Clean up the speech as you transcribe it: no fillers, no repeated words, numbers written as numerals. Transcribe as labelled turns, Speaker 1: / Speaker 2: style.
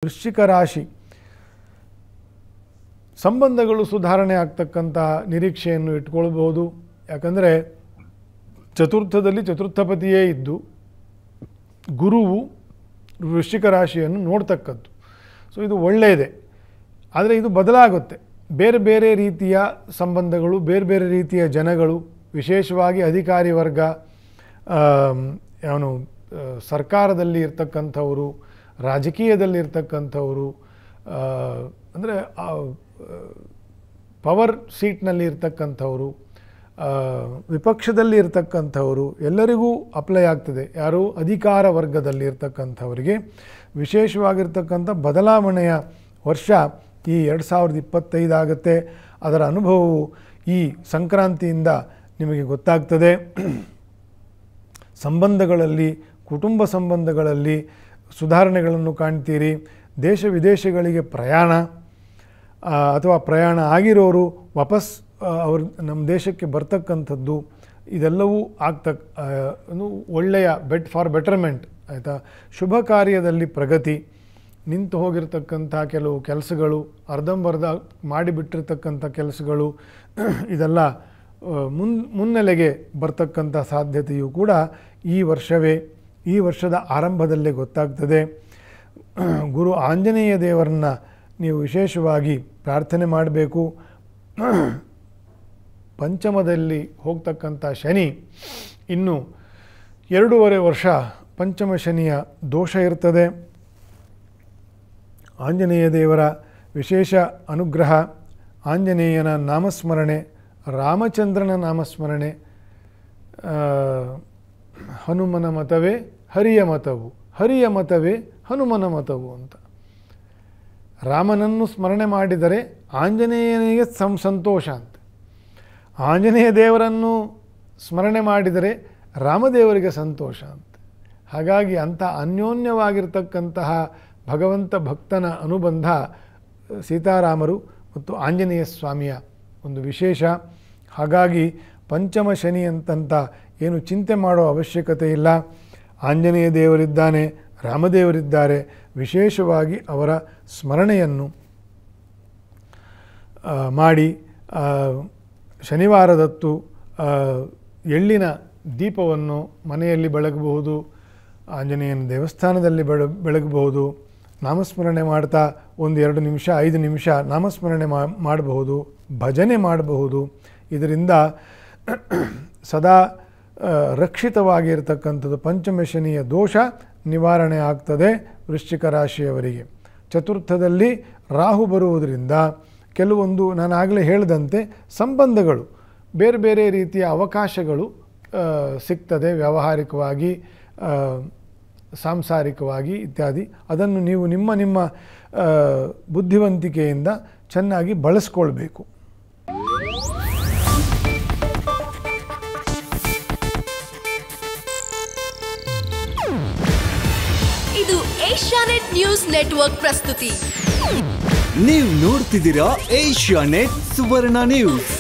Speaker 1: ವೃಶ್ಚಿಕ ರಾಶಿ ಸಂಬಂಧಗಳು ಸುಧಾರಣೆ ಆಗ್ತಕ್ಕಂಥ ನಿರೀಕ್ಷೆಯನ್ನು ಇಟ್ಕೊಳ್ಬೋದು. ಯಾಕಂದರೆ ಚತುರ್ಥದಲ್ಲಿ ಚತುರ್ಥಪತಿಯೇ ಇದ್ದು ಗುರುವು ವೃಶ್ಚಿಕ ರಾಶಿಯನ್ನು ನೋಡ್ತಕ್ಕದ್ದು. ಸೊ ಇದು ಒಳ್ಳೆಯದೇ. ಆದರೆ ಇದು ಬದಲಾಗುತ್ತೆ. ಬೇರೆ ಬೇರೆ ರೀತಿಯ ಸಂಬಂಧಗಳು, ಬೇರೆ ಬೇರೆ ರೀತಿಯ ಜನಗಳು, ವಿಶೇಷವಾಗಿ ಅಧಿಕಾರಿ ವರ್ಗ, ಅವನು ಸರ್ಕಾರದಲ್ಲಿ ಇರ್ತಕ್ಕಂಥವರು, ರಾಜಕೀಯದಲ್ಲಿ ಇರ್ತಕ್ಕಂಥವರು, ಅಂದರೆ ಪವರ್ ಸೀಟ್ನಲ್ಲಿ ಇರ್ತಕ್ಕಂಥವರು, ವಿಪಕ್ಷದಲ್ಲಿ ಇರ್ತಕ್ಕಂಥವರು ಎಲ್ಲರಿಗೂ ಅಪ್ಲೈ ಆಗ್ತದೆ. ಯಾರು ಅಧಿಕಾರ ವರ್ಗದಲ್ಲಿ ಇರ್ತಕ್ಕಂಥವರಿಗೆ ವಿಶೇಷವಾಗಿರ್ತಕ್ಕಂಥ ಬದಲಾವಣೆಯ ವರ್ಷ ಈ 2025 ಆಗುತ್ತೆ. ಅದರ ಅನುಭವವು ಈ ಸಂಕ್ರಾಂತಿಯಿಂದ ನಿಮಗೆ ಗೊತ್ತಾಗ್ತದೆ. ಸಂಬಂಧಗಳಲ್ಲಿ, ಕುಟುಂಬ ಸಂಬಂಧಗಳಲ್ಲಿ ಸುಧಾರಣೆಗಳನ್ನು ಕಾಣ್ತೀರಿ. ದೇಶ ವಿದೇಶಗಳಿಗೆ ಪ್ರಯಾಣ ಅಥವಾ ಪ್ರಯಾಣ ಆಗಿರೋರು ವಾಪಸ್ ನಮ್ಮ ದೇಶಕ್ಕೆ ಬರ್ತಕ್ಕಂಥದ್ದು ಇದೆಲ್ಲವೂ ಒಳ್ಳೆಯ ಫಾರ್ ಬೆಟರ್ಮೆಂಟ್ ಆಯಿತಾ. ಶುಭ ಕಾರ್ಯದಲ್ಲಿ ಪ್ರಗತಿ, ನಿಂತು ಹೋಗಿರ್ತಕ್ಕಂಥ ಕೆಲವು ಕೆಲಸಗಳು, ಅರ್ಧಂಬರ್ಧ ಮಾಡಿಬಿಟ್ಟಿರ್ತಕ್ಕಂಥ ಕೆಲಸಗಳು ಇದೆಲ್ಲ ಮುನ್ನೆಲೆಗೆ ಬರ್ತಕ್ಕಂಥ ಸಾಧ್ಯತೆಯೂ ಕೂಡ ಈ ವರ್ಷವೇ, ಈ ವರ್ಷದ ಆರಂಭದಲ್ಲೇ ಗೊತ್ತಾಗ್ತದೆ. ಗುರು ಆಂಜನೇಯ ದೇವರನ್ನ ನೀವು ವಿಶೇಷವಾಗಿ ಪ್ರಾರ್ಥನೆ ಮಾಡಬೇಕು. ಪಂಚಮದಲ್ಲಿ ಹೋಗ್ತಕ್ಕಂಥ ಶನಿ ಇನ್ನು 2.5 ವರ್ಷ ಪಂಚಮ ಶನಿಯ ದೋಷ ಇರ್ತದೆ. ಆಂಜನೇಯ ದೇವರ ವಿಶೇಷ ಅನುಗ್ರಹ, ಆಂಜನೇಯನ ನಾಮಸ್ಮರಣೆ, ರಾಮಚಂದ್ರನ ನಾಮಸ್ಮರಣೆ, ಹನುಮನ ಮತವೇ ಹರಿಯ ಮತವು, ಹರಿಯ ಮತವೇ ಹನುಮನ ಮತವು ಅಂತ. ರಾಮನನ್ನು ಸ್ಮರಣೆ ಮಾಡಿದರೆ ಆಂಜನೇಯನಿಗೆ ಸಂತೋಷ ಅಂತ. ಆಂಜನೇಯ ದೇವರನ್ನು ಸ್ಮರಣೆ ಮಾಡಿದರೆ ರಾಮದೇವರಿಗೆ ಸಂತೋಷ ಅಂತ. ಹಾಗಾಗಿ ಅಂಥ ಅನ್ಯೋನ್ಯವಾಗಿರ್ತಕ್ಕಂತಹ ಭಗವಂತ ಭಕ್ತನ ಅನುಬಂಧ ಸೀತಾರಾಮರು ಮತ್ತು ಆಂಜನೇಯ ಸ್ವಾಮಿಯ ಒಂದು ವಿಶೇಷ. ಹಾಗಾಗಿ ಪಂಚಮ ಶನಿ ಅಂತಂತ ಏನು ಚಿಂತೆ ಮಾಡೋ ಅವಶ್ಯಕತೆ ಇಲ್ಲ. ಆಂಜನೇಯ ದೇವರಿದ್ದಾನೆ, ರಾಮದೇವರಿದ್ದಾರೆ. ವಿಶೇಷವಾಗಿ ಅವರ ಸ್ಮರಣೆಯನ್ನು ಮಾಡಿ ಶನಿವಾರದತ್ತು ಎಳ್ಳಿನ ದೀಪವನ್ನು ಮನೆಯಲ್ಲಿ ಬೆಳಗಬಹುದು, ಆಂಜನೇಯನ ದೇವಸ್ಥಾನದಲ್ಲಿ ಬೆಳಗಬಹುದು. ನಾಮಸ್ಮರಣೆ ಮಾಡ್ತಾ 1-2 ನಿಮಿಷ 5 ನಿಮಿಷ ನಾಮಸ್ಮರಣೆ ಮಾಡಬಹುದು, ಭಜನೆ ಮಾಡಬಹುದು. ಇದರಿಂದ ಸದಾ ರಕ್ಷಿತವಾಗಿರ್ತಕ್ಕಂಥದ್ದು. ಪಂಚಮ ಶನಿಯ ದೋಷ ನಿವಾರಣೆ ಆಗ್ತದೆ ವೃಶ್ಚಿಕ ರಾಶಿಯವರಿಗೆ. ಚತುರ್ಥದಲ್ಲಿ ರಾಹು ಬರುವುದರಿಂದ ಕೆಲವೊಂದು ನಾನು ಆಗಲೇ ಹೇಳಿದಂತೆ ಸಂಬಂಧಗಳು, ಬೇರೆ ಬೇರೆ ರೀತಿಯ ಅವಕಾಶಗಳು ಸಿಗ್ತದೆ. ವ್ಯಾವಹಾರಿಕವಾಗಿ, ಸಾಂಸಾರಿಕವಾಗಿ ಇತ್ಯಾದಿ. ಅದನ್ನು ನೀವು ನಿಮ್ಮ ಬುದ್ಧಿವಂತಿಕೆಯಿಂದ ಚೆನ್ನಾಗಿ ಬಳಸ್ಕೊಳ್ಬೇಕು.
Speaker 2: ಇದು ಏಷ್ಯಾನೆಟ್ ನ್ಯೂಸ್ ನೆಟ್ವರ್ಕ್ ಪ್ರಸ್ತುತಿ.
Speaker 3: ನೀವು ನೋಡ್ತಿದ್ದೀರಾ ಏಷ್ಯಾನೆಟ್ ಸುವರ್ಣ ನ್ಯೂಸ್.